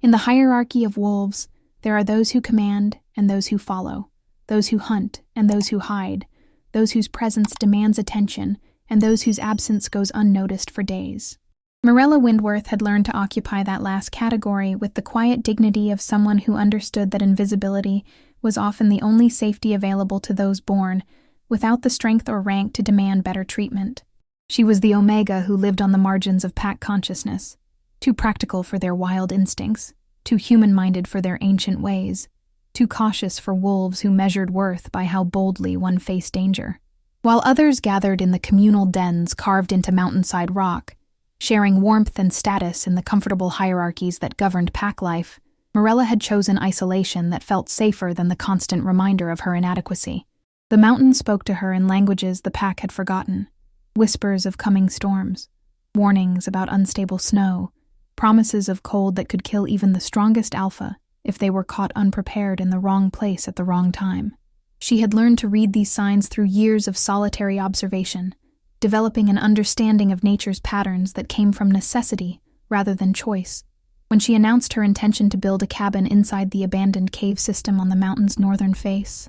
In the hierarchy of wolves, there are those who command and those who follow, those who hunt and those who hide, those whose presence demands attention and those whose absence goes unnoticed for days. Morella Windworth had learned to occupy that last category with the quiet dignity of someone who understood that invisibility was often the only safety available to those born, without the strength or rank to demand better treatment. She was the Omega who lived on the margins of pack consciousness, too practical for their wild instincts, too human-minded for their ancient ways, too cautious for wolves who measured worth by how boldly one faced danger. While others gathered in the communal dens carved into mountainside rock, sharing warmth and status in the comfortable hierarchies that governed pack life, Morella had chosen isolation that felt safer than the constant reminder of her inadequacy. The mountain spoke to her in languages the pack had forgotten, whispers of coming storms, warnings about unstable snow, promises of cold that could kill even the strongest alpha if they were caught unprepared in the wrong place at the wrong time. She had learned to read these signs through years of solitary observation, developing an understanding of nature's patterns that came from necessity rather than choice. When she announced her intention to build a cabin inside the abandoned cave system on the mountain's northern face,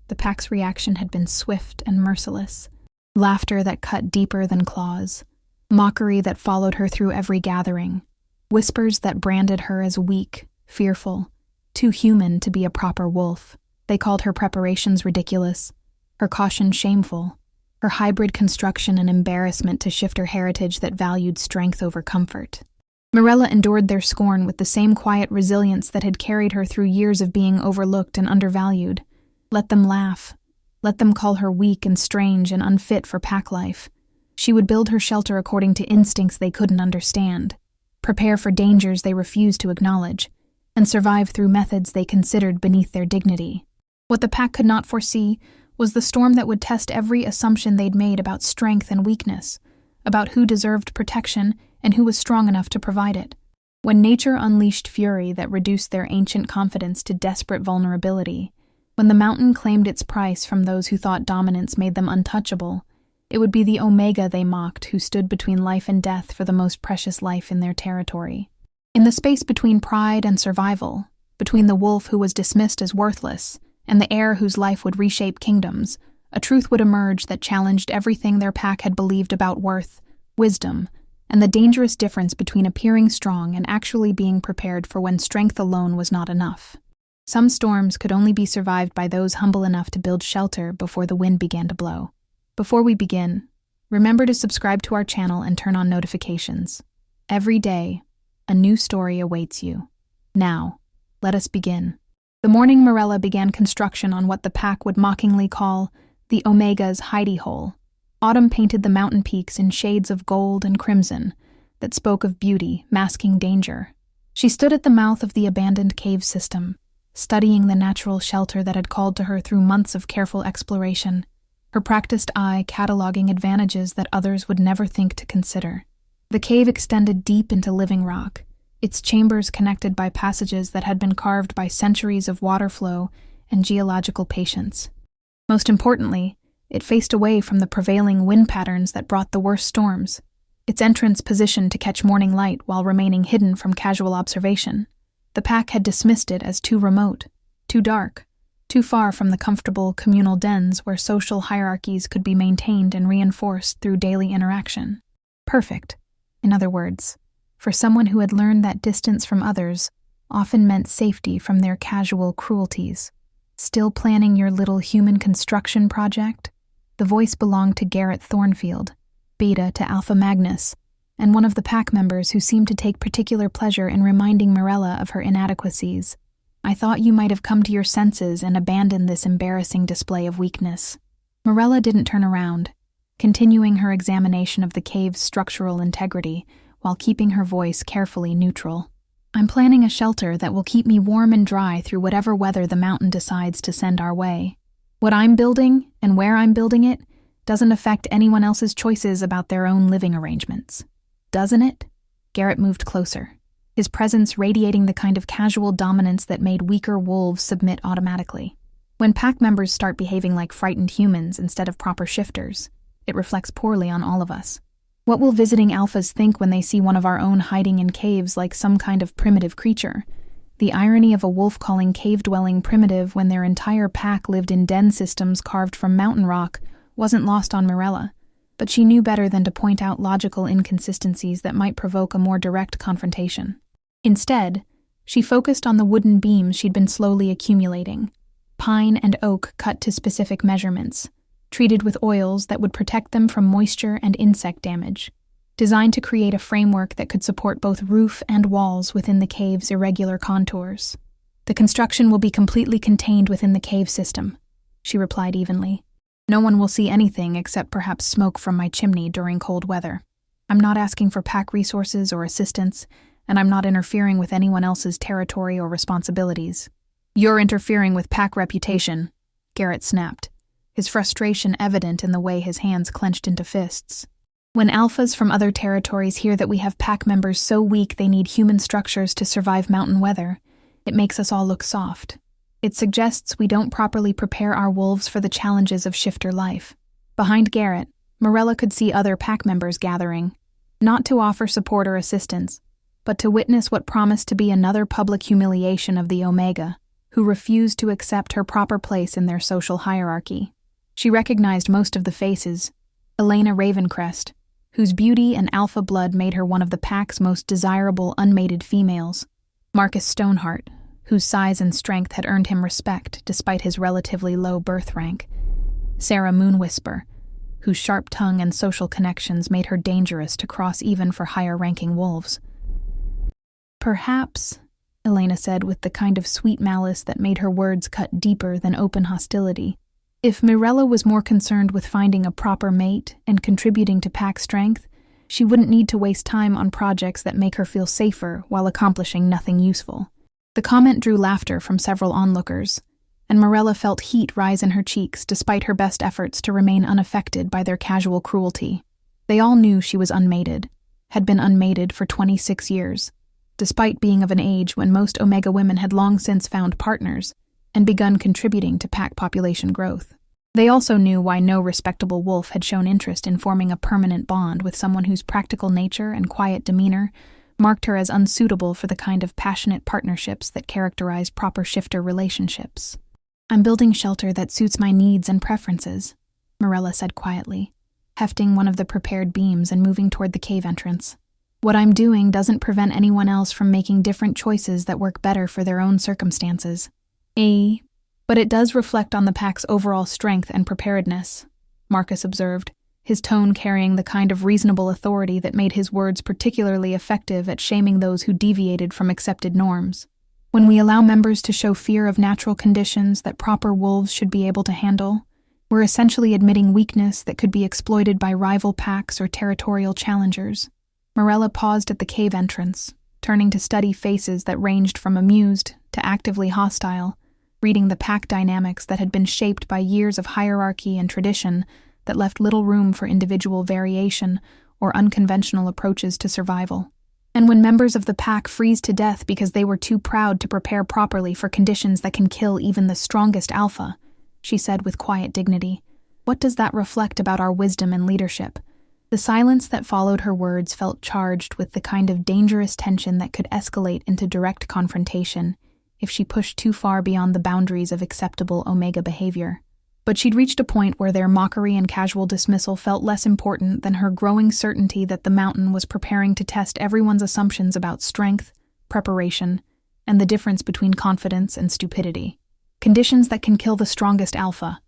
the pack's reaction had been swift and merciless. Laughter that cut deeper than claws, mockery that followed her through every gathering, whispers that branded her as weak, fearful, too human to be a proper wolf. They called her preparations ridiculous, her caution shameful, her hybrid construction an embarrassment to shift her heritage that valued strength over comfort. Morella endured their scorn with the same quiet resilience that had carried her through years of being overlooked and undervalued. Let them laugh. Let them call her weak and strange and unfit for pack life. She would build her shelter according to instincts they couldn't understand, prepare for dangers they refused to acknowledge, and survive through methods they considered beneath their dignity. What the pack could not foresee was the storm that would test every assumption they'd made about strength and weakness, about who deserved protection and who was strong enough to provide it. When nature unleashed fury that reduced their ancient confidence to desperate vulnerability, when the mountain claimed its price from those who thought dominance made them untouchable, it would be the Omega they mocked who stood between life and death for the most precious life in their territory. In the space between pride and survival, between the wolf who was dismissed as worthless and the heir whose life would reshape kingdoms, a truth would emerge that challenged everything their pack had believed about worth, wisdom, and the dangerous difference between appearing strong and actually being prepared for when strength alone was not enough. Some storms could only be survived by those humble enough to build shelter before the wind began to blow. Before we begin, remember to subscribe to our channel and turn on notifications. Every day, a new story awaits you. Now, let us begin. The morning Morella began construction on what the pack would mockingly call the Omega's hidey hole. Autumn painted the mountain peaks in shades of gold and crimson that spoke of beauty, masking danger. She stood at the mouth of the abandoned cave system, studying the natural shelter that had called to her through months of careful exploration, her practiced eye cataloging advantages that others would never think to consider. The cave extended deep into living rock, its chambers connected by passages that had been carved by centuries of water flow and geological patience. Most importantly, it faced away from the prevailing wind patterns that brought the worst storms, its entrance positioned to catch morning light while remaining hidden from casual observation. The pack had dismissed it as too remote, too dark, too far from the comfortable communal dens where social hierarchies could be maintained and reinforced through daily interaction. Perfect, in other words, for someone who had learned that distance from others often meant safety from their casual cruelties. Still planning your little human construction project? The voice belonged to Garrett Thornfield, Beta to Alpha Magnus, and one of the pack members who seemed to take particular pleasure in reminding Morella of her inadequacies. I thought you might have come to your senses and abandoned this embarrassing display of weakness. Morella didn't turn around, continuing her examination of the cave's structural integrity while keeping her voice carefully neutral. I'm planning a shelter that will keep me warm and dry through whatever weather the mountain decides to send our way. What I'm building and where I'm building it doesn't affect anyone else's choices about their own living arrangements. Doesn't it? Garrett moved closer, his presence radiating the kind of casual dominance that made weaker wolves submit automatically. When pack members start behaving like frightened humans instead of proper shifters, it reflects poorly on all of us. What will visiting alphas think when they see one of our own hiding in caves like some kind of primitive creature, The irony of a wolf calling cave-dwelling primitive when their entire pack lived in den systems carved from mountain rock wasn't lost on Mirella, but she knew better than to point out logical inconsistencies that might provoke a more direct confrontation. Instead, she focused on the wooden beams she'd been slowly accumulating, pine and oak cut to specific measurements, treated with oils that would protect them from moisture and insect damage, designed to create a framework that could support both roof and walls within the cave's irregular contours. "The construction will be completely contained within the cave system," she replied evenly. "No one will see anything except perhaps smoke from my chimney during cold weather. I'm not asking for pack resources or assistance, and I'm not interfering with anyone else's territory or responsibilities." "You're interfering with pack reputation," Garrett snapped, his frustration evident in the way his hands clenched into fists. "When alphas from other territories hear that we have pack members so weak they need human structures to survive mountain weather, it makes us all look soft. It suggests we don't properly prepare our wolves for the challenges of shifter life." Behind Garrett, Mirella could see other pack members gathering, not to offer support or assistance, but to witness what promised to be another public humiliation of the Omega, who refused to accept her proper place in their social hierarchy. She recognized most of the faces: Elena Ravencrest, whose beauty and alpha blood made her one of the pack's most desirable unmated females; Marcus Stoneheart, whose size and strength had earned him respect despite his relatively low birth rank; Sarah Moonwhisper, whose sharp tongue and social connections made her dangerous to cross even for higher-ranking wolves. "Perhaps," Elena said with the kind of sweet malice that made her words cut deeper than open hostility, "if Mirella was more concerned with finding a proper mate and contributing to pack strength, she wouldn't need to waste time on projects that make her feel safer while accomplishing nothing useful." The comment drew laughter from several onlookers, and Mirella felt heat rise in her cheeks despite her best efforts to remain unaffected by their casual cruelty. They all knew she was unmated, had been unmated for 26 years, despite being of an age when most Omega women had long since found partners and begun contributing to pack population growth. They also knew why no respectable wolf had shown interest in forming a permanent bond with someone whose practical nature and quiet demeanor marked her as unsuitable for the kind of passionate partnerships that characterize proper shifter relationships. "I'm building shelter that suits my needs and preferences," Mirella said quietly, hefting one of the prepared beams and moving toward the cave entrance. "What I'm doing doesn't prevent anyone else from making different choices that work better for their own circumstances. But it does reflect on the pack's overall strength and preparedness," Marcus observed, his tone carrying the kind of reasonable authority that made his words particularly effective at shaming those who deviated from accepted norms. "When we allow members to show fear of natural conditions that proper wolves should be able to handle, we're essentially admitting weakness that could be exploited by rival packs or territorial challengers." Mirella paused at the cave entrance, turning to study faces that ranged from amused to actively hostile, reading the pack dynamics that had been shaped by years of hierarchy and tradition that left little room for individual variation or unconventional approaches to survival. "And when members of the pack freeze to death because they were too proud to prepare properly for conditions that can kill even the strongest alpha," she said with quiet dignity, "what does that reflect about our wisdom and leadership?" The silence that followed her words felt charged with the kind of dangerous tension that could escalate into direct confrontation if she pushed too far beyond the boundaries of acceptable Omega behavior. But she'd reached a point where their mockery and casual dismissal felt less important than her growing certainty that the mountain was preparing to test everyone's assumptions about strength, preparation, and the difference between confidence and stupidity. "Conditions that can kill the strongest alpha,"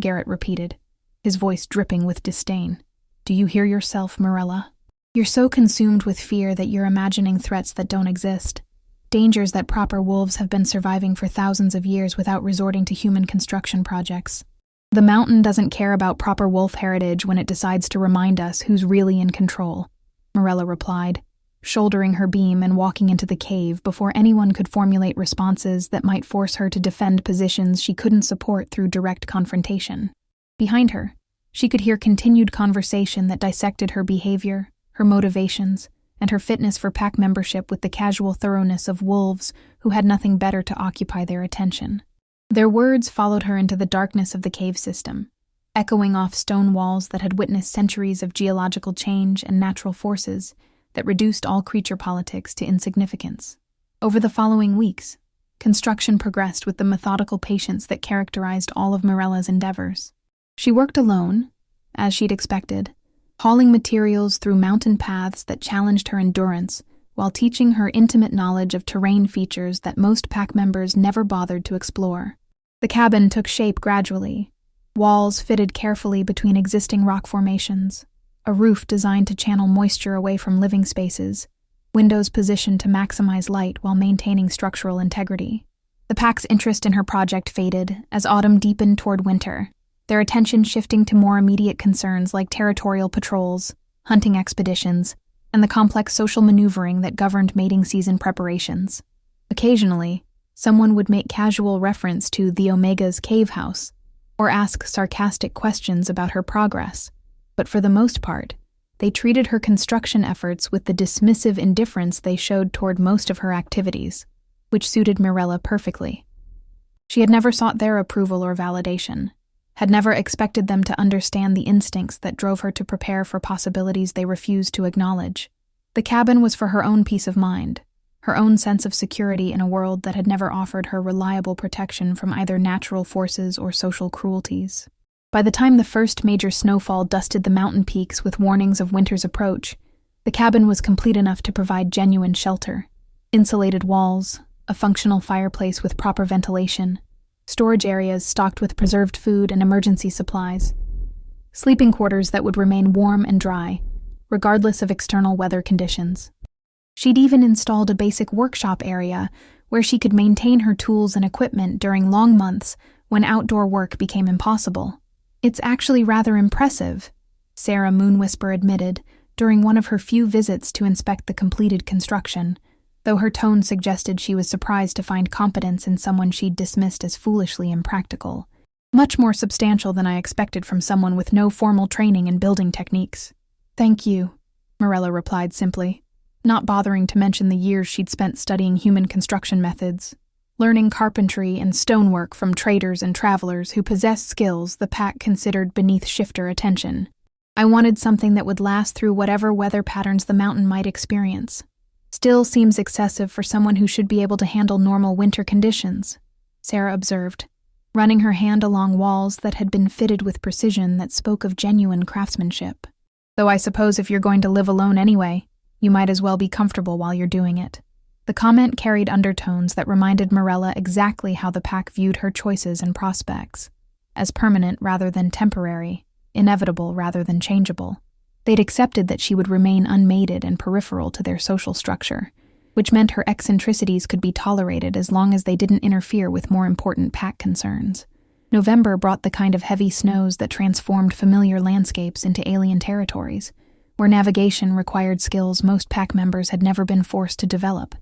Garrett repeated, his voice dripping with disdain. "Do you hear yourself, Mirella? You're so consumed with fear that you're imagining threats that don't exist. Dangers that proper wolves have been surviving for thousands of years without resorting to human construction projects. The mountain doesn't care about proper wolf heritage when it decides to remind us who's really in control," Mirella replied, shouldering her beam and walking into the cave before anyone could formulate responses that might force her to defend positions she couldn't support through direct confrontation. Behind her, she could hear continued conversation that dissected her behavior, her motivations, and her fitness for pack membership with the casual thoroughness of wolves who had nothing better to occupy their attention. Their words followed her into the darkness of the cave system, echoing off stone walls that had witnessed centuries of geological change and natural forces that reduced all creature politics to insignificance. Over the following weeks, construction progressed with the methodical patience that characterized all of Mirella's endeavors. She worked alone, as she'd expected, hauling materials through mountain paths that challenged her endurance while teaching her intimate knowledge of terrain features that most pack members never bothered to explore. The cabin took shape gradually, walls fitted carefully between existing rock formations, a roof designed to channel moisture away from living spaces, windows positioned to maximize light while maintaining structural integrity. The pack's interest in her project faded as autumn deepened toward winter, their attention shifting to more immediate concerns like territorial patrols, hunting expeditions, and the complex social maneuvering that governed mating season preparations. Occasionally, someone would make casual reference to the Omega's cave house, or ask sarcastic questions about her progress, but for the most part, they treated her construction efforts with the dismissive indifference they showed toward most of her activities, which suited Mirella perfectly. She had never sought their approval or validation, had never expected them to understand the instincts that drove her to prepare for possibilities they refused to acknowledge. The cabin was for her own peace of mind, her own sense of security in a world that had never offered her reliable protection from either natural forces or social cruelties. By the time the first major snowfall dusted the mountain peaks with warnings of winter's approach, the cabin was complete enough to provide genuine shelter. Insulated walls, a functional fireplace with proper ventilation, storage areas stocked with preserved food and emergency supplies, sleeping quarters that would remain warm and dry, regardless of external weather conditions. She'd even installed a basic workshop area where she could maintain her tools and equipment during long months when outdoor work became impossible. "It's actually rather impressive," Sarah Moonwhisper admitted during one of her few visits to inspect the completed construction, though her tone suggested she was surprised to find competence in someone she'd dismissed as foolishly impractical. "Much more substantial than I expected from someone with no formal training in building techniques." "Thank you," Mirella replied simply, not bothering to mention the years she'd spent studying human construction methods, learning carpentry and stonework from traders and travelers who possessed skills the pack considered beneath shifter attention. "I wanted something that would last through whatever weather patterns the mountain might experience. Still seems excessive for someone who should be able to handle normal winter conditions," Sarah observed, running her hand along walls that had been fitted with precision that spoke of genuine craftsmanship. "Though I suppose if you're going to live alone anyway, you might as well be comfortable while you're doing it." The comment carried undertones that reminded Mirella exactly how the pack viewed her choices and prospects, as permanent rather than temporary, inevitable rather than changeable. They'd accepted that she would remain unmated and peripheral to their social structure, which meant her eccentricities could be tolerated as long as they didn't interfere with more important pack concerns. November brought the kind of heavy snows that transformed familiar landscapes into alien territories, where navigation required skills most pack members had never been forced to develop.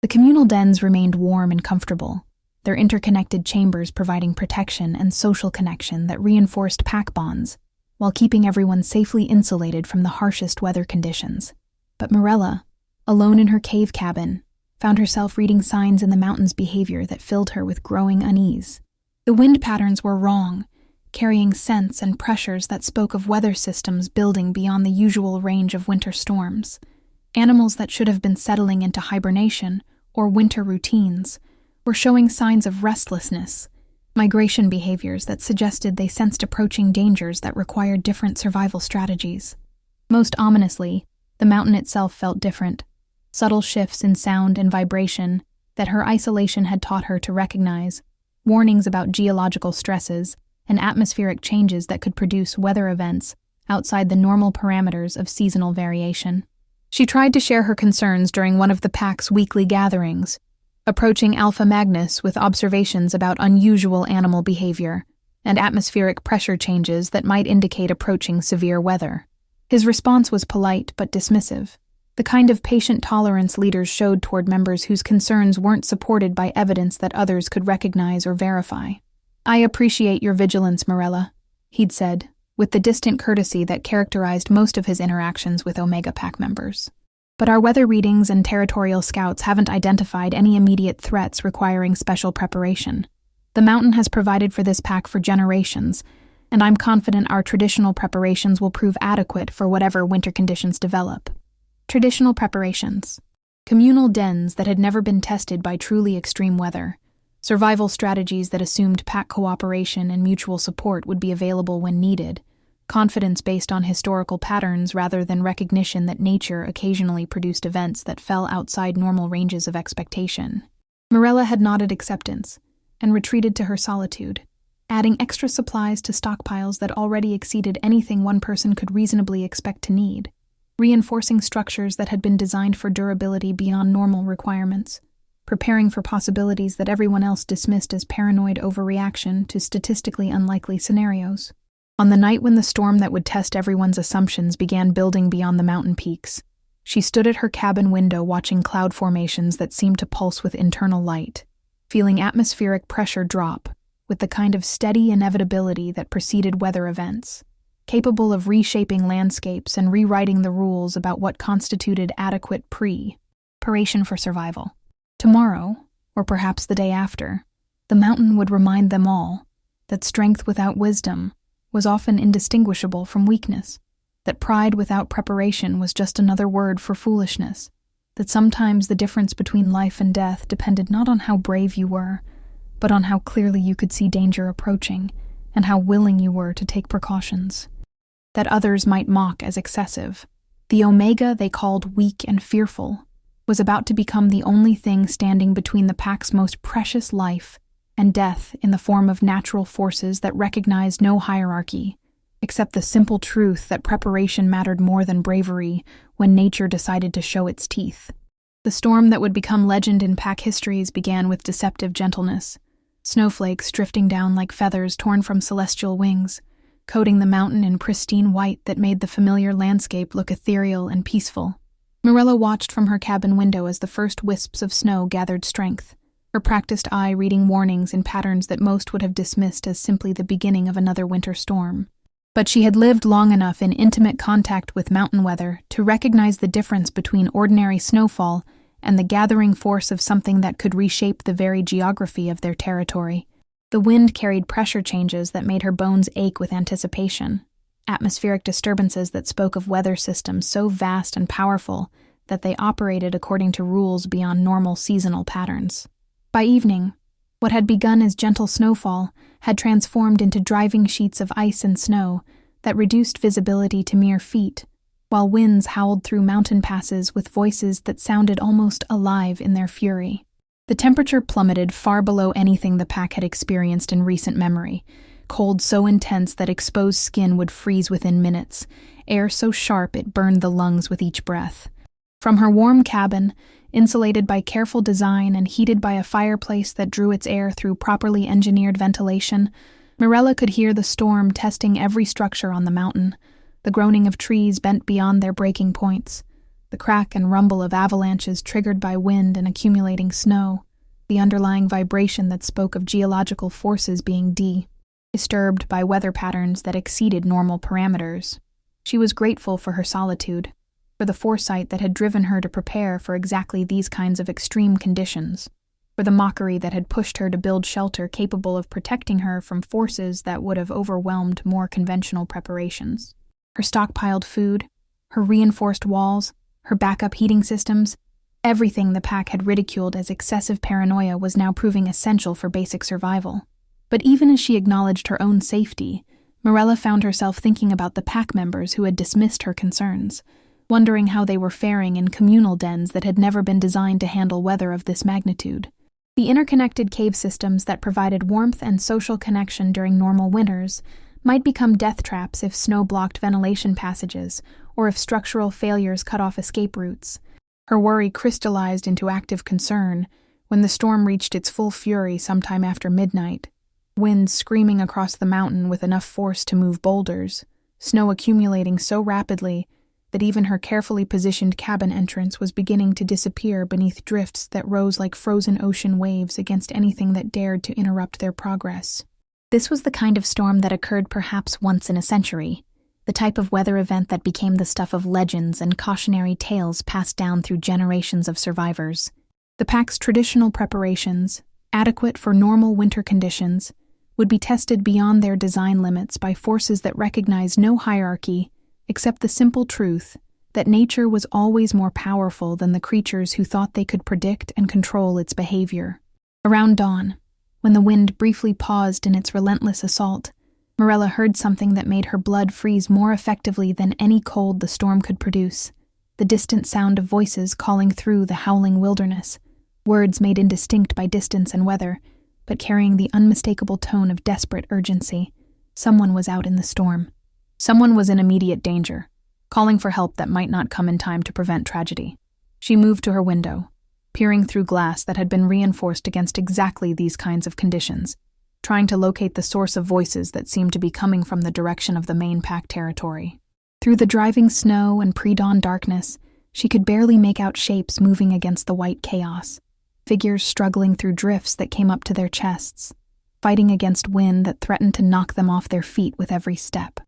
The communal dens remained warm and comfortable, their interconnected chambers providing protection and social connection that reinforced pack bonds, while keeping everyone safely insulated from the harshest weather conditions. But Mirella, alone in her cave cabin, found herself reading signs in the mountain's behavior that filled her with growing unease. The wind patterns were wrong, carrying scents and pressures that spoke of weather systems building beyond the usual range of winter storms. Animals that should have been settling into hibernation or winter routines were showing signs of restlessness, migration behaviors that suggested they sensed approaching dangers that required different survival strategies. Most ominously, the mountain itself felt different, subtle shifts in sound and vibration that her isolation had taught her to recognize, warnings about geological stresses and atmospheric changes that could produce weather events outside the normal parameters of seasonal variation. She tried to share her concerns during one of the pack's weekly gatherings, approaching Alpha Magnus with observations about unusual animal behavior and atmospheric pressure changes that might indicate approaching severe weather. His response was polite but dismissive, the kind of patient tolerance leaders showed toward members whose concerns weren't supported by evidence that others could recognize or verify. "I appreciate your vigilance, Mirella," he'd said, with the distant courtesy that characterized most of his interactions with Omega Pack members. "But our weather readings and territorial scouts haven't identified any immediate threats requiring special preparation. The mountain has provided for this pack for generations, and I'm confident our traditional preparations will prove adequate for whatever winter conditions develop." Traditional preparations. Communal dens that had never been tested by truly extreme weather. Survival strategies that assumed pack cooperation and mutual support would be available when needed. Confidence based on historical patterns rather than recognition that nature occasionally produced events that fell outside normal ranges of expectation. Mirella had nodded acceptance and retreated to her solitude, adding extra supplies to stockpiles that already exceeded anything one person could reasonably expect to need, reinforcing structures that had been designed for durability beyond normal requirements, preparing for possibilities that everyone else dismissed as paranoid overreaction to statistically unlikely scenarios. On the night when the storm that would test everyone's assumptions began building beyond the mountain peaks, she stood at her cabin window watching cloud formations that seemed to pulse with internal light, feeling atmospheric pressure drop with the kind of steady inevitability that preceded weather events, capable of reshaping landscapes and rewriting the rules about what constituted adequate preparation for survival. Tomorrow, or perhaps the day after, the mountain would remind them all that strength without wisdom was often indistinguishable from weakness, that pride without preparation was just another word for foolishness, that sometimes the difference between life and death depended not on how brave you were, but on how clearly you could see danger approaching and how willing you were to take precautions. That others might mock as excessive, the omega they called weak and fearful was about to become the only thing standing between the pack's most precious life and death in the form of natural forces that recognized no hierarchy, except the simple truth that preparation mattered more than bravery when nature decided to show its teeth. The storm that would become legend in pack histories began with deceptive gentleness, snowflakes drifting down like feathers torn from celestial wings, coating the mountain in pristine white that made the familiar landscape look ethereal and peaceful. Mirella watched from her cabin window as the first wisps of snow gathered strength, her practiced eye reading warnings in patterns that most would have dismissed as simply the beginning of another winter storm. But she had lived long enough in intimate contact with mountain weather to recognize the difference between ordinary snowfall and the gathering force of something that could reshape the very geography of their territory. The wind carried pressure changes that made her bones ache with anticipation, atmospheric disturbances that spoke of weather systems so vast and powerful that they operated according to rules beyond normal seasonal patterns. By evening, what had begun as gentle snowfall had transformed into driving sheets of ice and snow that reduced visibility to mere feet, while winds howled through mountain passes with voices that sounded almost alive in their fury. The temperature plummeted far below anything the pack had experienced in recent memory, cold so intense that exposed skin would freeze within minutes, air so sharp it burned the lungs with each breath. From her warm cabin, insulated by careful design and heated by a fireplace that drew its air through properly engineered ventilation, Mirella could hear the storm testing every structure on the mountain, the groaning of trees bent beyond their breaking points, the crack and rumble of avalanches triggered by wind and accumulating snow, the underlying vibration that spoke of geological forces being disturbed by weather patterns that exceeded normal parameters. She was grateful for her solitude, for the foresight that had driven her to prepare for exactly these kinds of extreme conditions, for the mockery that had pushed her to build shelter capable of protecting her from forces that would have overwhelmed more conventional preparations. Her stockpiled food, her reinforced walls, her backup heating systems, everything the pack had ridiculed as excessive paranoia was now proving essential for basic survival. But even as she acknowledged her own safety, Mirella found herself thinking about the pack members who had dismissed her concerns, wondering how they were faring in communal dens that had never been designed to handle weather of this magnitude. The interconnected cave systems that provided warmth and social connection during normal winters might become death traps if snow blocked ventilation passages or if structural failures cut off escape routes. Her worry crystallized into active concern when the storm reached its full fury sometime after midnight, winds screaming across the mountain with enough force to move boulders, snow accumulating so rapidly that even her carefully positioned cabin entrance was beginning to disappear beneath drifts that rose like frozen ocean waves against anything that dared to interrupt their progress. This was the kind of storm that occurred perhaps once in a century, the type of weather event that became the stuff of legends and cautionary tales passed down through generations of survivors. The pack's traditional preparations, adequate for normal winter conditions, would be tested beyond their design limits by forces that recognized no hierarchy except the simple truth that nature was always more powerful than the creatures who thought they could predict and control its behavior. Around dawn, when the wind briefly paused in its relentless assault, Marella heard something that made her blood freeze more effectively than any cold the storm could produce. The distant sound of voices calling through the howling wilderness, words made indistinct by distance and weather, but carrying the unmistakable tone of desperate urgency. Someone was out in the storm. Someone was in immediate danger, calling for help that might not come in time to prevent tragedy. She moved to her window, peering through glass that had been reinforced against exactly these kinds of conditions, trying to locate the source of voices that seemed to be coming from the direction of the main pack territory. Through the driving snow and pre-dawn darkness, she could barely make out shapes moving against the white chaos, figures struggling through drifts that came up to their chests, fighting against wind that threatened to knock them off their feet with every step.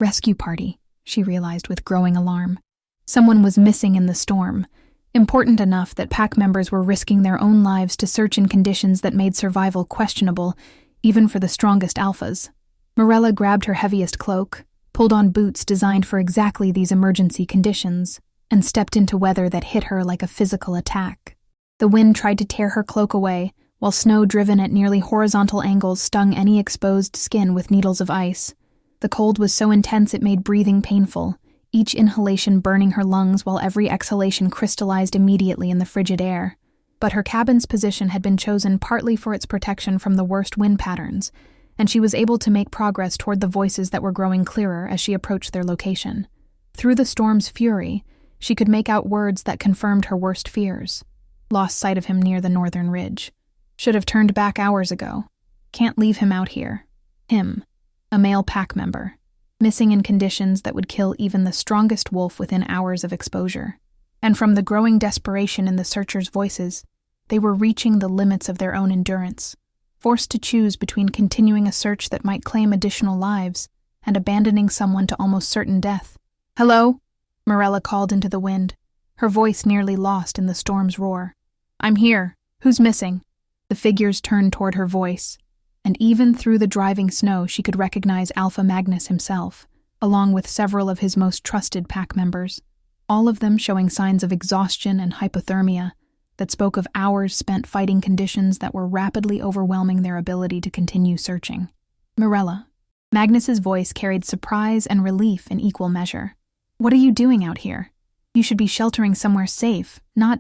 Rescue party, she realized with growing alarm. Someone was missing in the storm, important enough that pack members were risking their own lives to search in conditions that made survival questionable, even for the strongest alphas. Marella grabbed her heaviest cloak, pulled on boots designed for exactly these emergency conditions, and stepped into weather that hit her like a physical attack. The wind tried to tear her cloak away, while snow driven at nearly horizontal angles stung any exposed skin with needles of ice. The cold was so intense it made breathing painful, each inhalation burning her lungs while every exhalation crystallized immediately in the frigid air. But her cabin's position had been chosen partly for its protection from the worst wind patterns, and she was able to make progress toward the voices that were growing clearer as she approached their location. Through the storm's fury, she could make out words that confirmed her worst fears. Lost sight of him near the northern ridge. Should have turned back hours ago. Can't leave him out here. Him, a male pack member, missing in conditions that would kill even the strongest wolf within hours of exposure. And from the growing desperation in the searchers' voices, they were reaching the limits of their own endurance, forced to choose between continuing a search that might claim additional lives and abandoning someone to almost certain death. "Hello?" Marella called into the wind, her voice nearly lost in the storm's roar. "I'm here. Who's missing?" The figures turned toward her voice, and even through the driving snow she could recognize Alpha Magnus himself, along with several of his most trusted pack members, all of them showing signs of exhaustion and hypothermia that spoke of hours spent fighting conditions that were rapidly overwhelming their ability to continue searching. "Marella." Magnus's voice carried surprise and relief in equal measure. "What are you doing out here? You should be sheltering somewhere safe, not...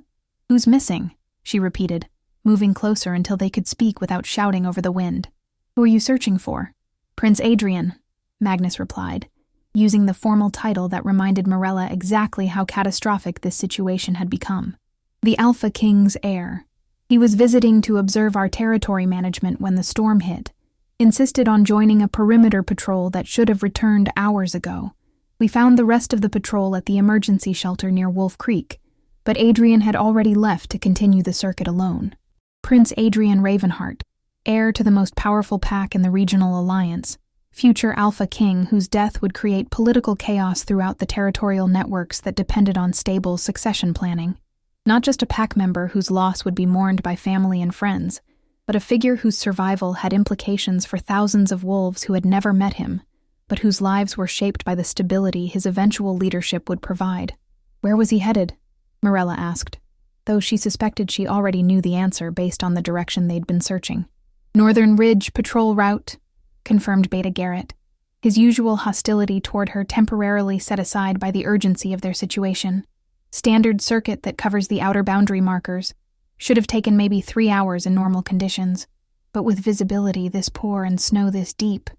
Who's missing?" she repeated, moving closer until they could speak without shouting over the wind. "Who are you searching for?" "Prince Adrian," Magnus replied, using the formal title that reminded Marella exactly how catastrophic this situation had become. "The Alpha King's heir. He was visiting to observe our territory management when the storm hit, insisted on joining a perimeter patrol that should have returned hours ago. We found the rest of the patrol at the emergency shelter near Wolf Creek, but Adrian had already left to continue the circuit alone. Prince Adrian Ravenheart, heir to the most powerful pack in the regional alliance, future Alpha King whose death would create political chaos throughout the territorial networks that depended on stable succession planning. Not just a pack member whose loss would be mourned by family and friends, but a figure whose survival had implications for thousands of wolves who had never met him, but whose lives were shaped by the stability his eventual leadership would provide. Where was he headed? Marella asked, though she suspected she already knew the answer based on the direction they'd been searching. Northern Ridge patrol route, confirmed Beta Garrett, his usual hostility toward her temporarily set aside by the urgency of their situation. Standard circuit that covers the outer boundary markers. Should have taken maybe 3 hours in normal conditions, but with visibility this poor and snow this deep,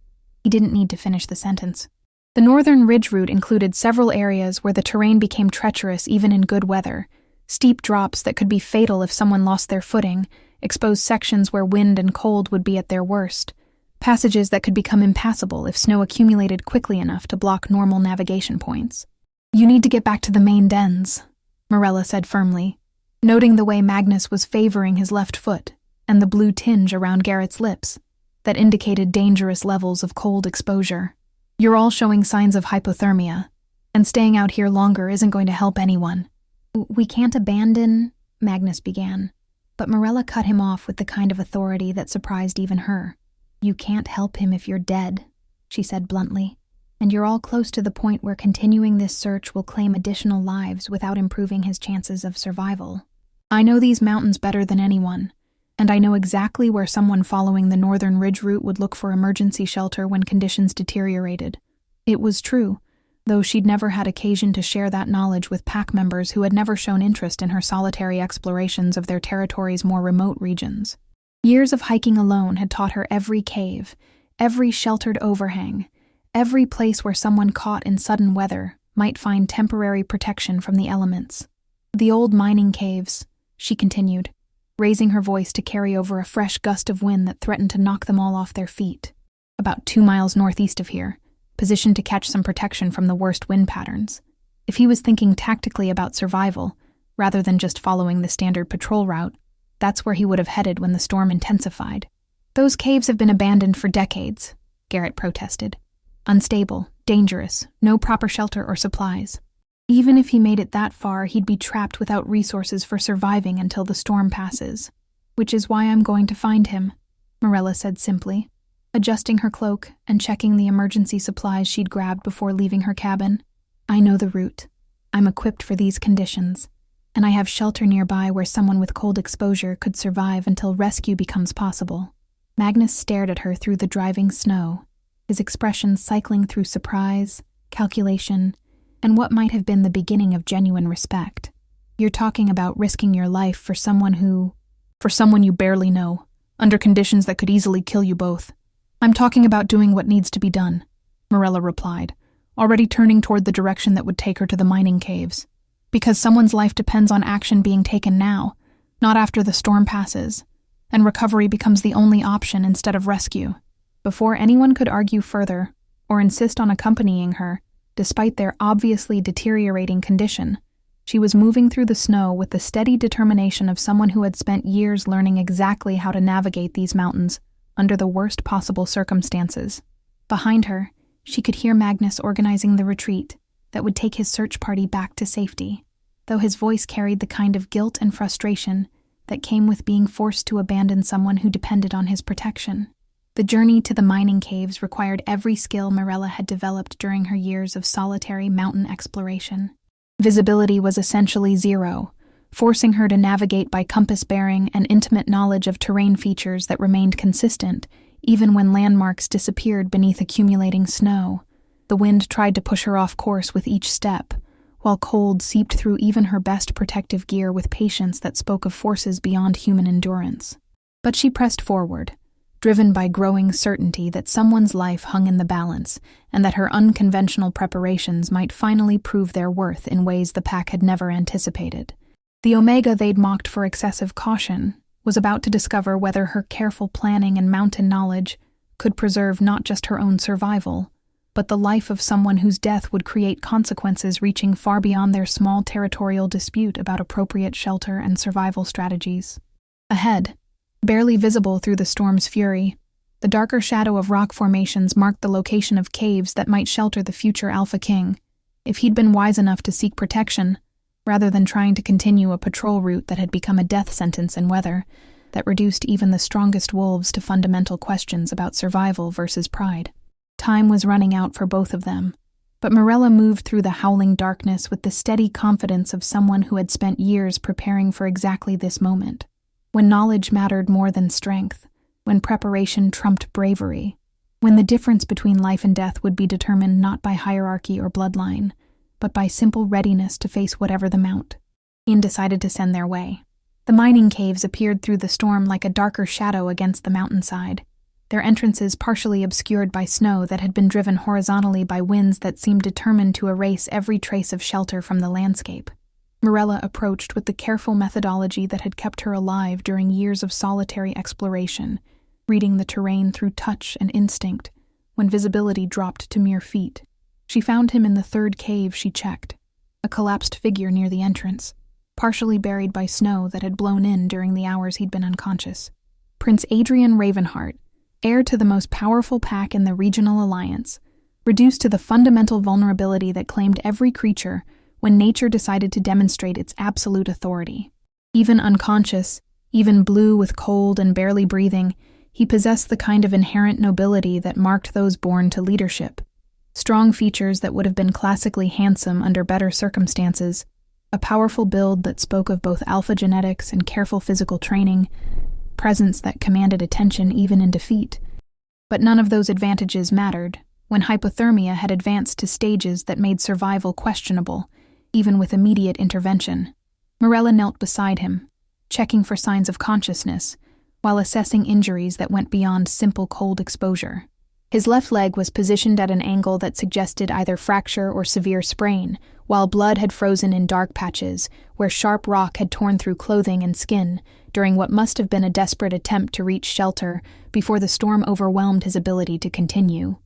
he didn't need to finish the sentence. The Northern Ridge route included several areas where the terrain became treacherous even in good weather, steep drops that could be fatal if someone lost their footing, exposed sections where wind and cold would be at their worst, passages that could become impassable if snow accumulated quickly enough to block normal navigation points. "You need to get back to the main dens," Marella said firmly, noting the way Magnus was favoring his left foot and the blue tinge around Garrett's lips that indicated dangerous levels of cold exposure. "You're all showing signs of hypothermia, and staying out here longer isn't going to help anyone." "We can't abandon," Magnus began, but Marella cut him off with the kind of authority that surprised even her. "You can't help him if you're dead," she said bluntly. and you're all close to the point where continuing this search will claim additional lives without improving his chances of survival. I know these mountains better than anyone, and I know exactly where someone following the Northern Ridge route would look for emergency shelter when conditions deteriorated. It was true, though she'd never had occasion to share that knowledge with pack members who had never shown interest in her solitary explorations of their territory's more remote regions. Years of hiking alone had taught her every cave, every sheltered overhang, every place where someone caught in sudden weather might find temporary protection from the elements. The old mining caves, she continued, raising her voice to carry over a fresh gust of wind that threatened to knock them all off their feet. About 2 miles northeast of here, positioned to catch some protection from the worst wind patterns. If he was thinking tactically about survival, rather than just following the standard patrol route, that's where he would have headed when the storm intensified. Those caves have been abandoned for decades, Garrett protested. Unstable, dangerous, no proper shelter or supplies. Even if he made it that far, he'd be trapped without resources for surviving until the storm passes. Which is why I'm going to find him, Morella said simply, adjusting her cloak and checking the emergency supplies she'd grabbed before leaving her cabin. I know the route. I'm equipped for these conditions, and I have shelter nearby where someone with cold exposure could survive until rescue becomes possible. Magnus stared at her through the driving snow, his expression cycling through surprise, calculation, and what might have been the beginning of genuine respect. You're talking about risking your life for someone you barely know, under conditions that could easily kill you both. I'm talking about doing what needs to be done, Morella replied, already turning toward the direction that would take her to the mining caves. Because someone's life depends on action being taken now, not after the storm passes, and recovery becomes the only option instead of rescue. Before anyone could argue further, or insist on accompanying her, despite their obviously deteriorating condition, she was moving through the snow with the steady determination of someone who had spent years learning exactly how to navigate these mountains under the worst possible circumstances. Behind her, she could hear Magnus organizing the retreat that would take his search party back to safety, though his voice carried the kind of guilt and frustration that came with being forced to abandon someone who depended on his protection. The journey to the mining caves required every skill Morella had developed during her years of solitary mountain exploration. Visibility was essentially zero, forcing her to navigate by compass bearing and intimate knowledge of terrain features that remained consistent, even when landmarks disappeared beneath accumulating snow. The wind tried to push her off course with each step, while cold seeped through even her best protective gear with patience that spoke of forces beyond human endurance. But she pressed forward, driven by growing certainty that someone's life hung in the balance and that her unconventional preparations might finally prove their worth in ways the pack had never anticipated. The Omega they'd mocked for excessive caution was about to discover whether her careful planning and mountain knowledge could preserve not just her own survival, but the life of someone whose death would create consequences reaching far beyond their small territorial dispute about appropriate shelter and survival strategies. Ahead, barely visible through the storm's fury, the darker shadow of rock formations marked the location of caves that might shelter the future Alpha King, if he'd been wise enough to seek protection, rather than trying to continue a patrol route that had become a death sentence in weather that reduced even the strongest wolves to fundamental questions about survival versus pride. Time was running out for both of them, but Morella moved through the howling darkness with the steady confidence of someone who had spent years preparing for exactly this moment. When knowledge mattered more than strength, when preparation trumped bravery, when the difference between life and death would be determined not by hierarchy or bloodline, but by simple readiness to face whatever the mount. Ian decided to send their way. The mining caves appeared through the storm like a darker shadow against the mountainside, their entrances partially obscured by snow that had been driven horizontally by winds that seemed determined to erase every trace of shelter from the landscape. Morella approached with the careful methodology that had kept her alive during years of solitary exploration, reading the terrain through touch and instinct when visibility dropped to mere feet. She found him in the third cave she checked, a collapsed figure near the entrance, partially buried by snow that had blown in during the hours he'd been unconscious. Prince Adrian Ravenheart, heir to the most powerful pack in the regional alliance, reduced to the fundamental vulnerability that claimed every creature when nature decided to demonstrate its absolute authority. Even unconscious, even blue with cold and barely breathing, he possessed the kind of inherent nobility that marked those born to leadership. Strong features that would have been classically handsome under better circumstances, a powerful build that spoke of both alpha genetics and careful physical training, presence that commanded attention even in defeat. But none of those advantages mattered when hypothermia had advanced to stages that made survival questionable, even with immediate intervention. Morella knelt beside him, checking for signs of consciousness, while assessing injuries that went beyond simple cold exposure. His left leg was positioned at an angle that suggested either fracture or severe sprain, while blood had frozen in dark patches where sharp rock had torn through clothing and skin during what must have been a desperate attempt to reach shelter before the storm overwhelmed his ability to continue.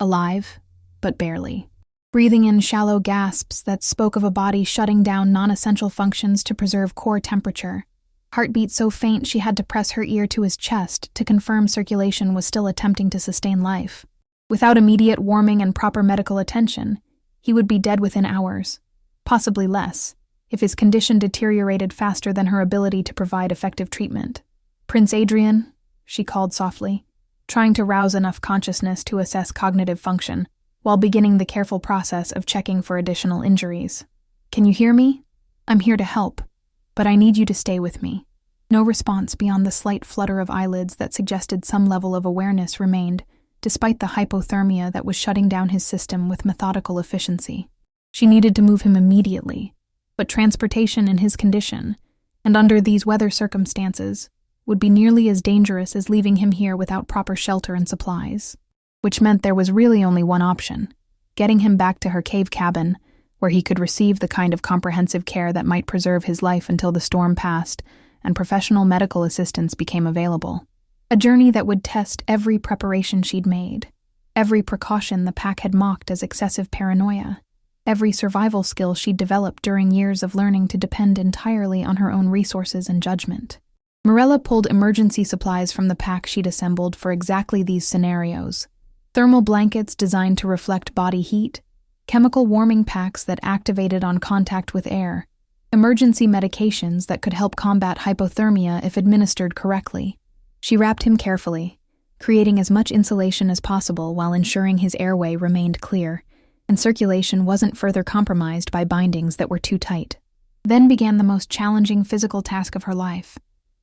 Alive, but barely. Breathing in shallow gasps that spoke of a body shutting down non-essential functions to preserve core temperature. Heartbeat so faint she had to press her ear to his chest to confirm circulation was still attempting to sustain life. Without immediate warming and proper medical attention, he would be dead within hours, possibly less, if his condition deteriorated faster than her ability to provide effective treatment. "Prince Adrian," she called softly, trying to rouse enough consciousness to assess cognitive function, while beginning the careful process of checking for additional injuries. "Can you hear me? I'm here to help, but I need you to stay with me." No response beyond the slight flutter of eyelids that suggested some level of awareness remained, despite the hypothermia that was shutting down his system with methodical efficiency. She needed to move him immediately, but transportation in his condition, and under these weather circumstances, would be nearly as dangerous as leaving him here without proper shelter and supplies. Which meant there was really only one option: getting him back to her cave cabin, where he could receive the kind of comprehensive care that might preserve his life until the storm passed and professional medical assistance became available. A journey that would test every preparation she'd made, every precaution the pack had mocked as excessive paranoia, every survival skill she'd developed during years of learning to depend entirely on her own resources and judgment. Morella pulled emergency supplies from the pack she'd assembled for exactly these scenarios: thermal blankets designed to reflect body heat, chemical warming packs that activated on contact with air, emergency medications that could help combat hypothermia if administered correctly. She wrapped him carefully, creating as much insulation as possible while ensuring his airway remained clear, and circulation wasn't further compromised by bindings that were too tight. Then began the most challenging physical task of her life: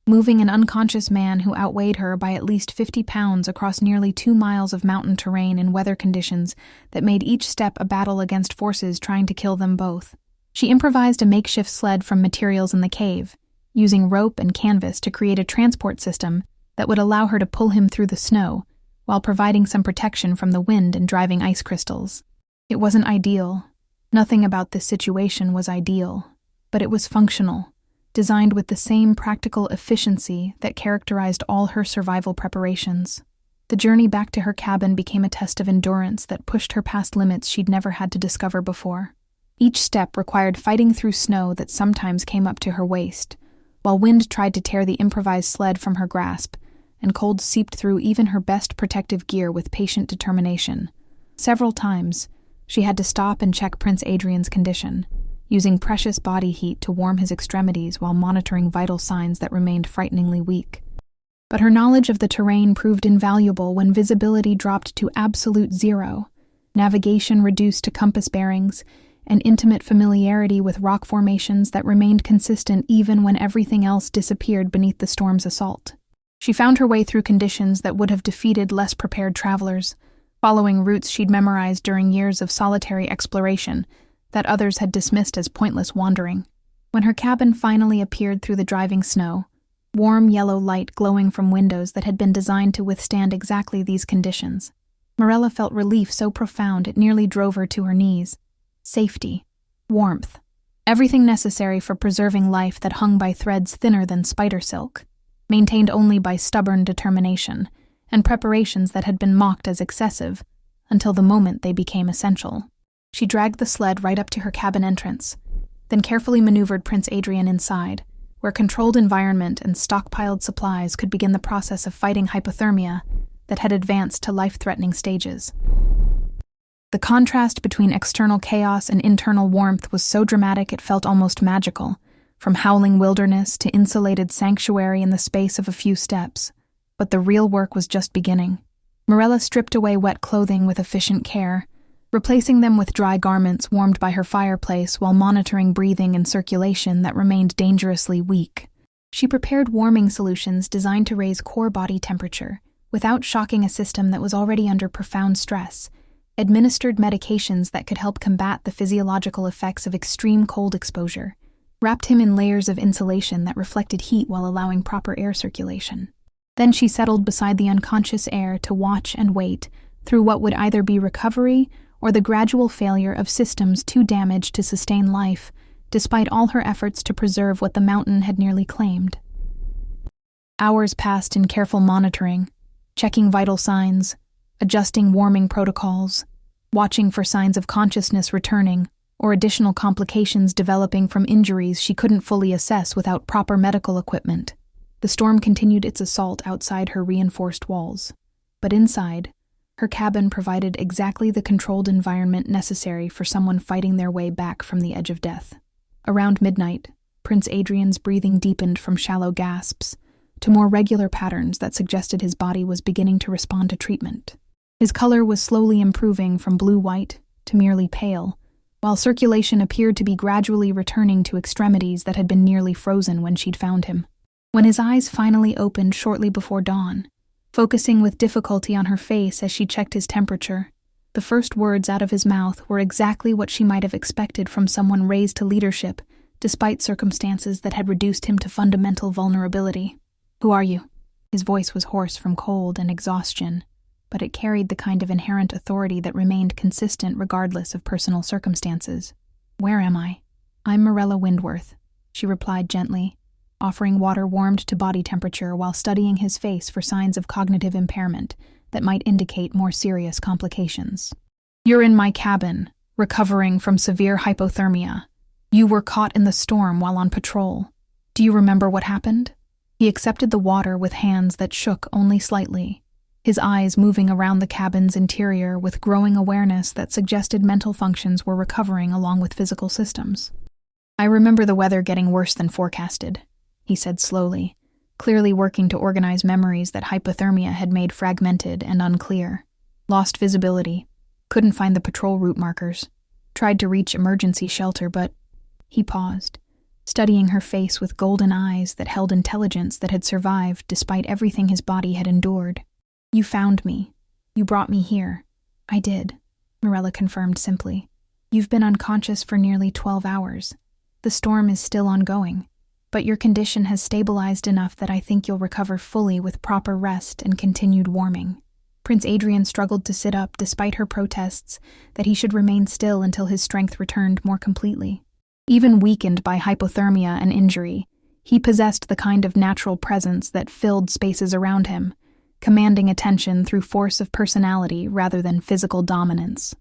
moving an unconscious man who outweighed her by at least 50 pounds across nearly 2 miles of mountain terrain in weather conditions that made each step a battle against forces trying to kill them both. She improvised a makeshift sled from materials in the cave, using rope and canvas to create a transport system that would allow her to pull him through the snow, while providing some protection from the wind and driving ice crystals. It wasn't ideal. Nothing about this situation was ideal, but it was functional, designed with the same practical efficiency that characterized all her survival preparations. The journey back to her cabin became a test of endurance that pushed her past limits she'd never had to discover before. Each step required fighting through snow that sometimes came up to her waist, while wind tried to tear the improvised sled from her grasp, and cold seeped through even her best protective gear with patient determination. Several times, she had to stop and check Prince Adrian's condition, using precious body heat to warm his extremities while monitoring vital signs that remained frighteningly weak. But her knowledge of the terrain proved invaluable when visibility dropped to absolute zero, navigation reduced to compass bearings, and intimate familiarity with rock formations that remained consistent even when everything else disappeared beneath the storm's assault. She found her way through conditions that would have defeated less prepared travelers, following routes she'd memorized during years of solitary exploration that others had dismissed as pointless wandering. When her cabin finally appeared through the driving snow, warm yellow light glowing from windows that had been designed to withstand exactly these conditions, Morella felt relief so profound it nearly drove her to her knees. Safety, warmth, everything necessary for preserving life that hung by threads thinner than spider silk, maintained only by stubborn determination, and preparations that had been mocked as excessive until the moment they became essential. She dragged the sled right up to her cabin entrance, then carefully maneuvered Prince Adrian inside, where controlled environment and stockpiled supplies could begin the process of fighting hypothermia that had advanced to life-threatening stages. The contrast between external chaos and internal warmth was so dramatic it felt almost magical, from howling wilderness to insulated sanctuary in the space of a few steps. But the real work was just beginning. Morella stripped away wet clothing with efficient care, replacing them with dry garments warmed by her fireplace while monitoring breathing and circulation that remained dangerously weak. She prepared warming solutions designed to raise core body temperature, without shocking a system that was already under profound stress, administered medications that could help combat the physiological effects of extreme cold exposure, wrapped him in layers of insulation that reflected heat while allowing proper air circulation. Then she settled beside the unconscious Heir to watch and wait through what would either be recovery or the gradual failure of systems too damaged to sustain life, despite all her efforts to preserve what the mountain had nearly claimed. Hours passed in careful monitoring, checking vital signs, adjusting warming protocols, watching for signs of consciousness returning or additional complications developing from injuries she couldn't fully assess without proper medical equipment. The storm continued its assault outside her reinforced walls, but inside, her cabin provided exactly the controlled environment necessary for someone fighting their way back from the edge of death. Around midnight, Prince Adrian's breathing deepened from shallow gasps to more regular patterns that suggested his body was beginning to respond to treatment. His color was slowly improving from blue-white to merely pale, while circulation appeared to be gradually returning to extremities that had been nearly frozen when she'd found him. When his eyes finally opened shortly before dawn, focusing with difficulty on her face as she checked his temperature, the first words out of his mouth were exactly what she might have expected from someone raised to leadership, despite circumstances that had reduced him to fundamental vulnerability. "Who are you?" His voice was hoarse from cold and exhaustion, but it carried the kind of inherent authority that remained consistent regardless of personal circumstances. "Where am I?" "I'm Mirella Windworth," she replied gently, offering water warmed to body temperature while studying his face for signs of cognitive impairment that might indicate more serious complications. "You're in my cabin, recovering from severe hypothermia. You were caught in the storm while on patrol. Do you remember what happened?" He accepted the water with hands that shook only slightly, his eyes moving around the cabin's interior with growing awareness that suggested mental functions were recovering along with physical systems. "I remember the weather getting worse than forecasted," he said slowly, clearly working to organize memories that hypothermia had made fragmented and unclear. "Lost visibility. Couldn't find the patrol route markers. Tried to reach emergency shelter, but—" He paused, studying her face with golden eyes that held intelligence that had survived despite everything his body had endured. "You found me. You brought me here." "I did," Mirella confirmed simply. "You've been unconscious for nearly 12 hours. The storm is still ongoing, but your condition has stabilized enough that I think you'll recover fully with proper rest and continued warming." Prince Adrian struggled to sit up despite her protests that he should remain still until his strength returned more completely. Even weakened by hypothermia and injury, he possessed the kind of natural presence that filled spaces around him, commanding attention through force of personality rather than physical dominance.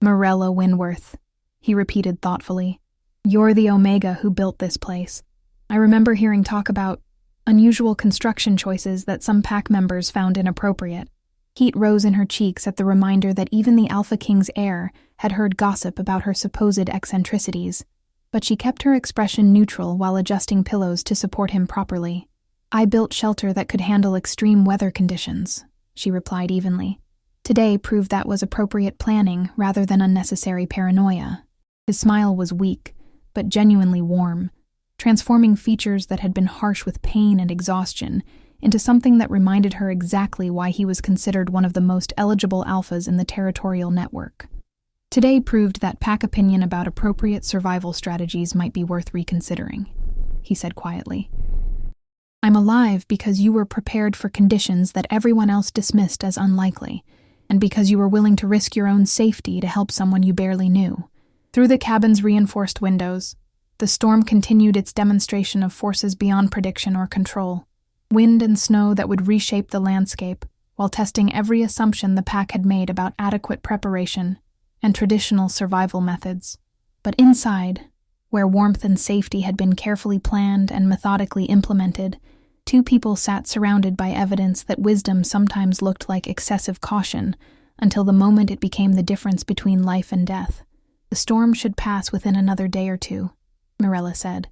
"Mirella Windworth," he repeated thoughtfully. "You're the Omega who built this place. I remember hearing talk about unusual construction choices that some pack members found inappropriate." Heat rose in her cheeks at the reminder that even the Alpha King's heir had heard gossip about her supposed eccentricities, but she kept her expression neutral while adjusting pillows to support him properly. "I built shelter that could handle extreme weather conditions," she replied evenly. Today proved that was appropriate planning rather than unnecessary paranoia. His smile was weak, but genuinely warm, transforming features that had been harsh with pain and exhaustion into something that reminded her exactly why he was considered one of the most eligible alphas in the territorial network. Today proved that pack opinion about appropriate survival strategies might be worth reconsidering, he said quietly. "I'm alive because you were prepared for conditions that everyone else dismissed as unlikely, and because you were willing to risk your own safety to help someone you barely knew." Through the cabin's reinforced windows, the storm continued its demonstration of forces beyond prediction or control. Wind and snow that would reshape the landscape, while testing every assumption the pack had made about adequate preparation and traditional survival methods. But inside, where warmth and safety had been carefully planned and methodically implemented, two people sat surrounded by evidence that wisdom sometimes looked like excessive caution until the moment it became the difference between life and death. "The storm should pass within another day or two," Mirella said,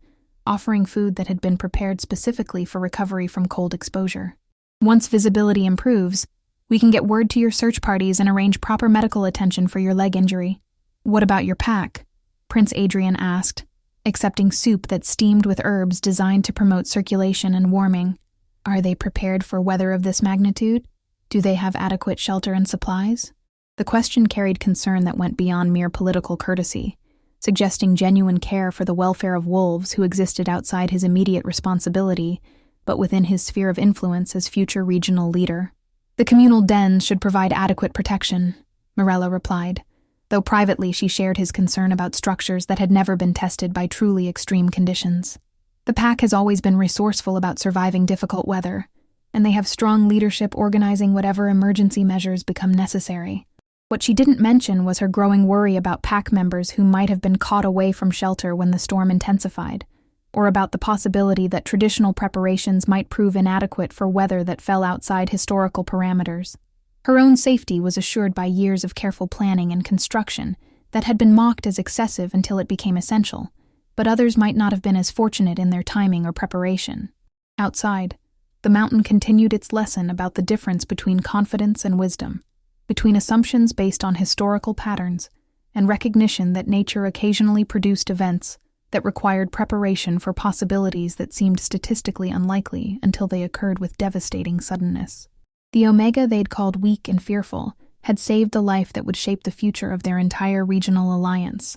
offering food that had been prepared specifically for recovery from cold exposure. "Once visibility improves, We can get word to your search parties and arrange proper medical attention for your leg injury. What about your pack? Prince Adrian asked, accepting soup that steamed with herbs designed to promote circulation and warming. Are they prepared for weather of this magnitude? Do they have adequate shelter and supplies? The question carried concern that went beyond mere political courtesy, suggesting genuine care for the welfare of wolves who existed outside his immediate responsibility, but within his sphere of influence as future regional leader. The communal dens should provide adequate protection, Morella replied, though privately she shared his concern about structures that had never been tested by truly extreme conditions. The pack has always been resourceful about surviving difficult weather, and they have strong leadership organizing whatever emergency measures become necessary. What she didn't mention was her growing worry about pack members who might have been caught away from shelter when the storm intensified, or about the possibility that traditional preparations might prove inadequate for weather that fell outside historical parameters. Her own safety was assured by years of careful planning and construction that had been mocked as excessive until it became essential, but others might not have been as fortunate in their timing or preparation. Outside, the mountain continued its lesson about the difference between confidence and wisdom, between assumptions based on historical patterns and recognition that nature occasionally produced events that required preparation for possibilities that seemed statistically unlikely until they occurred with devastating suddenness. The Omega they'd called weak and fearful had saved the life that would shape the future of their entire regional alliance.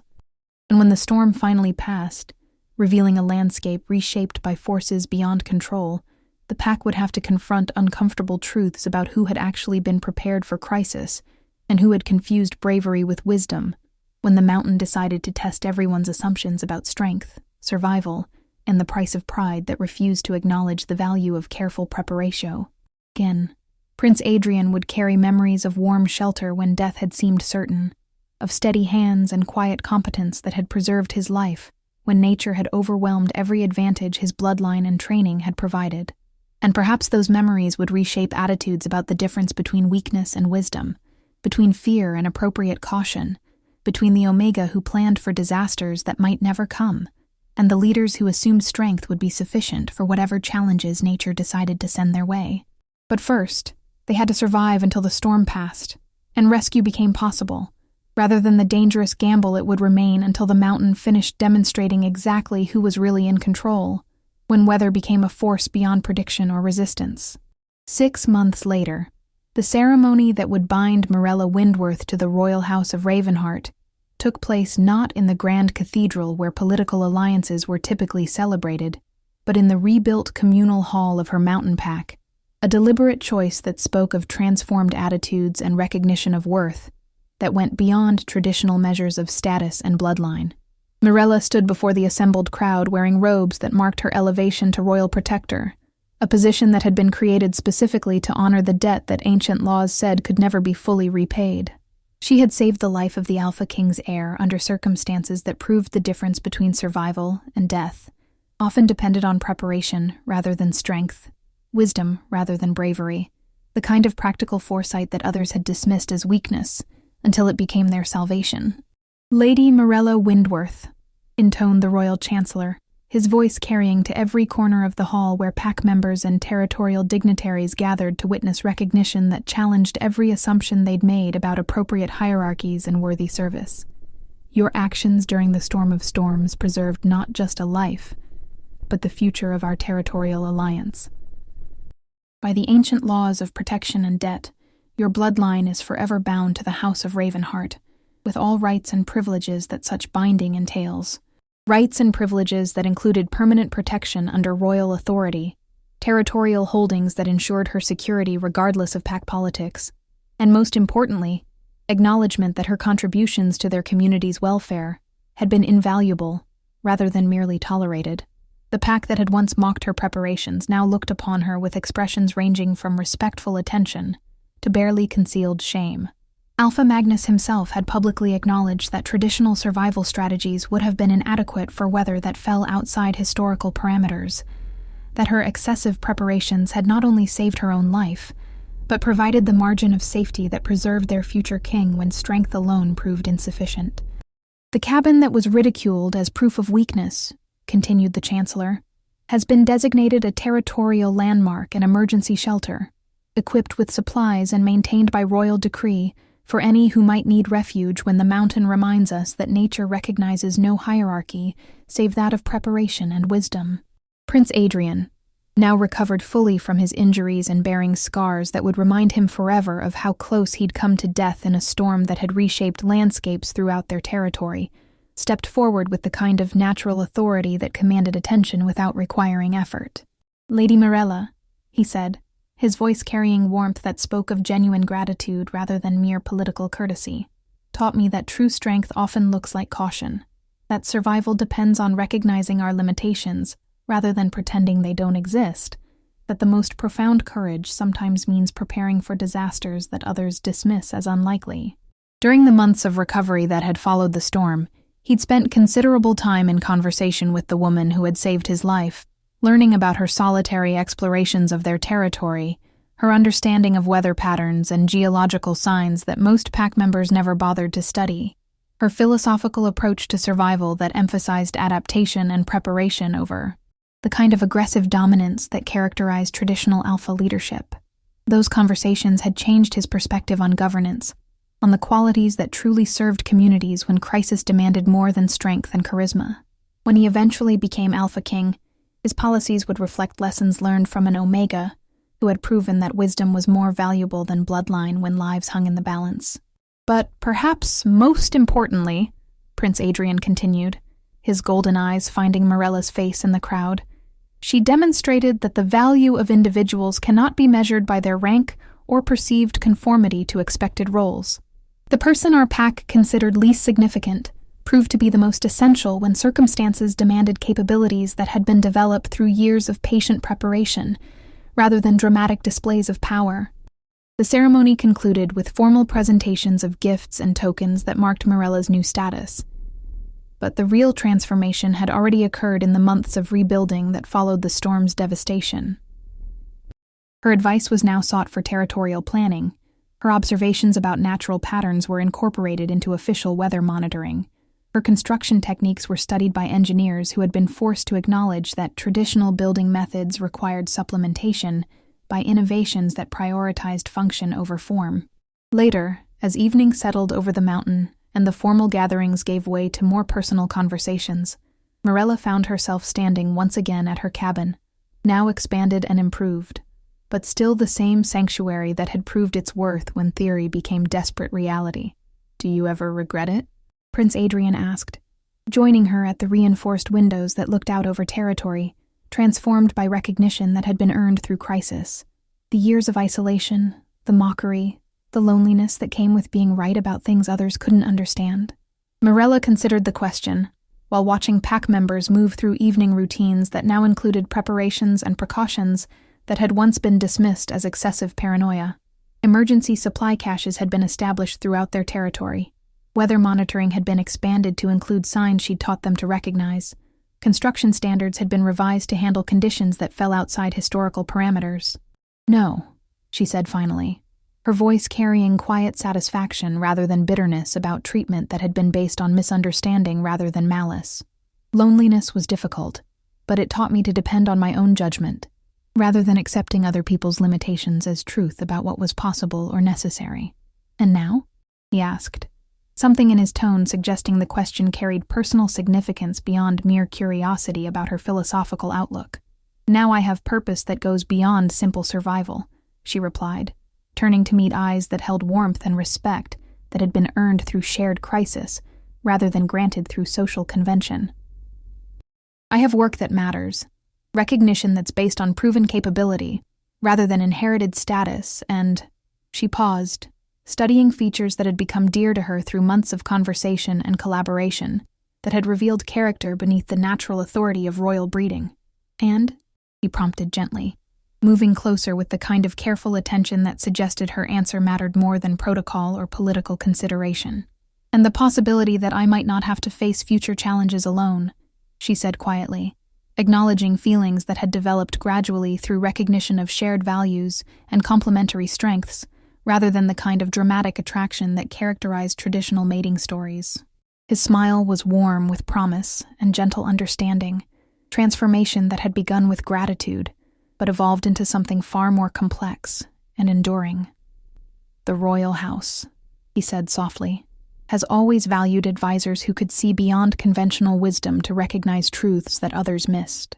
And when the storm finally passed, revealing a landscape reshaped by forces beyond control, the pack would have to confront uncomfortable truths about who had actually been prepared for crisis and who had confused bravery with wisdom when the mountain decided to test everyone's assumptions about strength, survival, and the price of pride that refused to acknowledge the value of careful preparation. Again, Prince Adrian would carry memories of warm shelter when death had seemed certain, of steady hands and quiet competence that had preserved his life when nature had overwhelmed every advantage his bloodline and training had provided. And perhaps those memories would reshape attitudes about the difference between weakness and wisdom, between fear and appropriate caution, between the Omega who planned for disasters that might never come, and the leaders who assumed strength would be sufficient for whatever challenges nature decided to send their way. But first, they had to survive until the storm passed, and rescue became possible, rather than the dangerous gamble it would remain until the mountain finished demonstrating exactly who was really in control, when weather became a force beyond prediction or resistance. 6 months later, the ceremony that would bind Morella Windworth to the royal house of Ravenheart took place not in the grand cathedral where political alliances were typically celebrated, but in the rebuilt communal hall of her mountain pack, a deliberate choice that spoke of transformed attitudes and recognition of worth that went beyond traditional measures of status and bloodline. Morella stood before the assembled crowd wearing robes that marked her elevation to royal protector, a position that had been created specifically to honor the debt that ancient laws said could never be fully repaid. She had saved the life of the Alpha King's heir under circumstances that proved the difference between survival and death, often depended on preparation rather than strength, wisdom rather than bravery, the kind of practical foresight that others had dismissed as weakness until it became their salvation. "Lady Morella Windworth," intoned the royal chancellor, his voice carrying to every corner of the hall where pack members and territorial dignitaries gathered to witness recognition that challenged every assumption they'd made about appropriate hierarchies and worthy service. "Your actions during the storm of storms preserved not just a life, but the future of our territorial alliance. By the ancient laws of protection and debt, your bloodline is forever bound to the House of Ravenheart, with all rights and privileges that such binding entails. Rights and privileges that included permanent protection under royal authority, territorial holdings that ensured her security regardless of pack politics, and most importantly, acknowledgement that her contributions to their community's welfare had been invaluable rather than merely tolerated. The pack that had once mocked her preparations now looked upon her with expressions ranging from respectful attention to barely concealed shame. Alpha Magnus himself had publicly acknowledged that traditional survival strategies would have been inadequate for weather that fell outside historical parameters, that her excessive preparations had not only saved her own life, but provided the margin of safety that preserved their future king when strength alone proved insufficient. "The cabin that was ridiculed as proof of weakness," continued the Chancellor, "has been designated a territorial landmark and emergency shelter, equipped with supplies and maintained by royal decree for any who might need refuge when the mountain reminds us that nature recognizes no hierarchy save that of preparation and wisdom. Prince Adrian, now recovered fully from his injuries and bearing scars that would remind him forever of how close he'd come to death in a storm that had reshaped landscapes throughout their territory, stepped forward with the kind of natural authority that commanded attention without requiring effort. "Lady Mirella," he said, his voice carrying warmth that spoke of genuine gratitude rather than mere political courtesy, taught me that true strength often looks like caution, that survival depends on recognizing our limitations rather than pretending they don't exist, that the most profound courage sometimes means preparing for disasters that others dismiss as unlikely. During the months of recovery that had followed the storm, he'd spent considerable time in conversation with the woman who had saved his life, learning about her solitary explorations of their territory, her understanding of weather patterns and geological signs that most pack members never bothered to study, her philosophical approach to survival that emphasized adaptation and preparation over the kind of aggressive dominance that characterized traditional alpha leadership. Those conversations had changed his perspective on governance, on the qualities that truly served communities when crisis demanded more than strength and charisma. When he eventually became Alpha King, his policies would reflect lessons learned from an Omega, who had proven that wisdom was more valuable than bloodline when lives hung in the balance. But perhaps most importantly, Prince Adrian continued, his golden eyes finding Mirella's face in the crowd, she demonstrated that the value of individuals cannot be measured by their rank or perceived conformity to expected roles. The person our pack considered least significant proved to be the most essential when circumstances demanded capabilities that had been developed through years of patient preparation, rather than dramatic displays of power. The ceremony concluded with formal presentations of gifts and tokens that marked Mirella's new status. But the real transformation had already occurred in the months of rebuilding that followed the storm's devastation. Her advice was now sought for territorial planning. Her observations about natural patterns were incorporated into official weather monitoring. Her construction techniques were studied by engineers who had been forced to acknowledge that traditional building methods required supplementation by innovations that prioritized function over form. Later, as evening settled over the mountain and the formal gatherings gave way to more personal conversations, Mirella found herself standing once again at her cabin, now expanded and improved, but still the same sanctuary that had proved its worth when theory became desperate reality. "Do you ever regret it?" Prince Adrian asked, joining her at the reinforced windows that looked out over territory, transformed by recognition that had been earned through crisis. The years of isolation, the mockery, the loneliness that came with being right about things others couldn't understand. Mirella considered the question, while watching pack members move through evening routines that now included preparations and precautions that had once been dismissed as excessive paranoia. Emergency supply caches had been established throughout their territory. Weather monitoring had been expanded to include signs she'd taught them to recognize. Construction standards had been revised to handle conditions that fell outside historical parameters. "No," she said finally, her voice carrying quiet satisfaction rather than bitterness about treatment that had been based on misunderstanding rather than malice. Loneliness was difficult, but it taught me to depend on my own judgment, rather than accepting other people's limitations as truth about what was possible or necessary. "And now?" he asked, something in his tone suggesting the question carried personal significance beyond mere curiosity about her philosophical outlook. "Now I have purpose that goes beyond simple survival," she replied, turning to meet eyes that held warmth and respect that had been earned through shared crisis rather than granted through social convention. "I have work that matters, recognition that's based on proven capability rather than inherited status, and—" She paused, studying features that had become dear to her through months of conversation and collaboration that had revealed character beneath the natural authority of royal breeding. "And?" he prompted gently, moving closer with the kind of careful attention that suggested her answer mattered more than protocol or political consideration. "And the possibility that I might not have to face future challenges alone," she said quietly, acknowledging feelings that had developed gradually through recognition of shared values and complementary strengths, rather than the kind of dramatic attraction that characterized traditional mating stories. His smile was warm with promise and gentle understanding, transformation that had begun with gratitude, but evolved into something far more complex, and enduring. "The royal house," he said softly, "has always valued advisors who could see beyond conventional wisdom to recognize truths that others missed.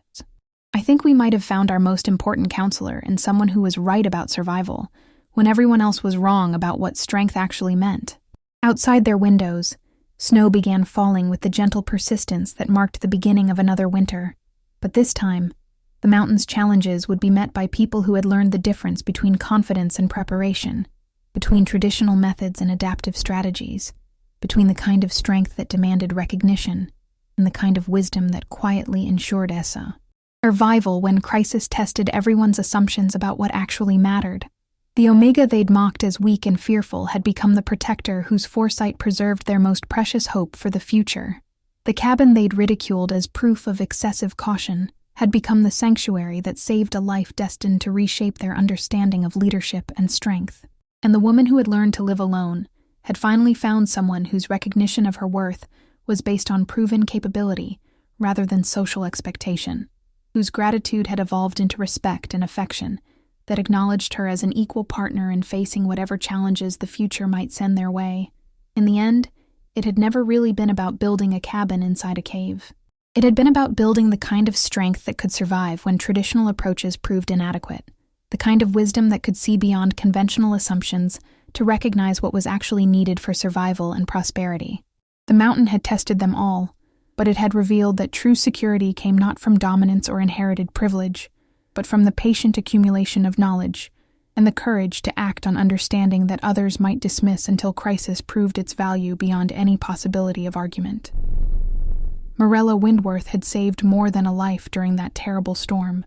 I think we might have found our most important counselor in someone who was right about survival, when everyone else was wrong about what strength actually meant." Outside their windows, snow began falling with the gentle persistence that marked the beginning of another winter. But this time, the mountain's challenges would be met by people who had learned the difference between confidence and preparation, between traditional methods and adaptive strategies, between the kind of strength that demanded recognition and the kind of wisdom that quietly ensured survival when crisis tested everyone's assumptions about what actually mattered. The Omega they'd mocked as weak and fearful had become the protector whose foresight preserved their most precious hope for the future. The cabin they'd ridiculed as proof of excessive caution had become the sanctuary that saved a life destined to reshape their understanding of leadership and strength. And the woman who had learned to live alone had finally found someone whose recognition of her worth was based on proven capability rather than social expectation, whose gratitude had evolved into respect and affection, that acknowledged her as an equal partner in facing whatever challenges the future might send their way. In the end, it had never really been about building a cabin inside a cave. It had been about building the kind of strength that could survive when traditional approaches proved inadequate, the kind of wisdom that could see beyond conventional assumptions to recognize what was actually needed for survival and prosperity. The mountain had tested them all, but it had revealed that true security came not from dominance or inherited privilege, but from the patient accumulation of knowledge and the courage to act on understanding that others might dismiss until crisis proved its value beyond any possibility of argument. Morella Windworth had saved more than a life during that terrible storm.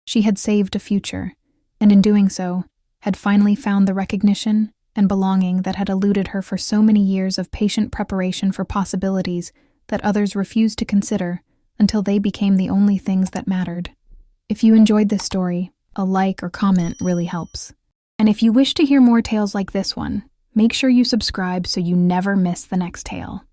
She had saved a future, and in doing so, had finally found the recognition and belonging that had eluded her for so many years of patient preparation for possibilities that others refused to consider until they became the only things that mattered. If you enjoyed this story, a like or comment really helps. And if you wish to hear more tales like this one, make sure you subscribe so you never miss the next tale.